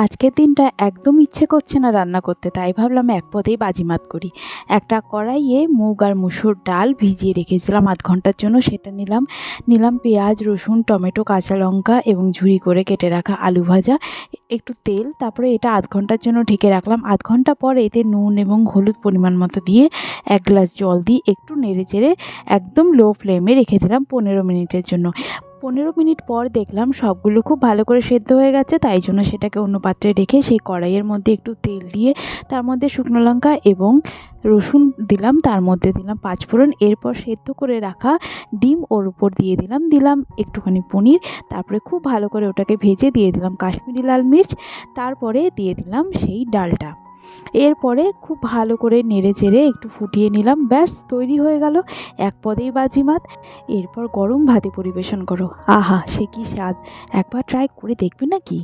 আজকের দিনটা একদম ইচ্ছে করছে না রান্না করতে, তাই ভাবলাম এক পদেই বাজিমাত করি। একটা কড়াইয়ে মুগ আর মুসুর ডাল ভিজিয়ে রেখেছিলাম আধ ঘন্টার জন্য, সেটা নিলাম পেঁয়াজ, রসুন, টমেটো, কাঁচা লঙ্কা এবং ঝুরি করে কেটে রাখা আলু ভাজা, একটু তেল, তারপরে এটা আধ ঘন্টার জন্য ঢেকে রাখলাম। আধ ঘন্টা পর এতে নুন এবং হলুদ পরিমাণ মতো দিয়ে 1 গ্লাস জল দিয়ে একটু নেড়ে চেড়ে একদম লো ফ্লেমে রেখে দিলাম 15 মিনিটের জন্য। 15 মিনিট পর দেখলাম সবগুলো খুব ভালো করে সেদ্ধ হয়ে গেছে, তাই জন্য সেটাকে অন্য পাত্রে রেখে সেই কড়াইয়ের মধ্যে একটু তেল দিয়ে তার মধ্যে শুকনো লঙ্কা এবং রসুন দিলাম, তার মধ্যে দিলাম 5 ফোড়ন, এরপর সেদ্ধ করে রাখা ডিম ওর উপর দিয়ে দিলাম একটুখানি পনির, তারপরে খুব ভালো করে ওটাকে ভেজে দিয়ে দিলাম কাশ্মীরি লাল মির্চ, তারপরে দিয়ে দিলাম সেই ডালটা। এরপরে খুব ভালো করে নেড়ে চেড়ে একটু ফুটিয়ে নিলাম, ব্যাস তৈরি হয়ে গেল এক পদেই বাজিমাত। এরপর গরম ভাতে পরিবেশন করো, আহা সে কি স্বাদ! একবার ট্রাই করে দেখবে নাকি?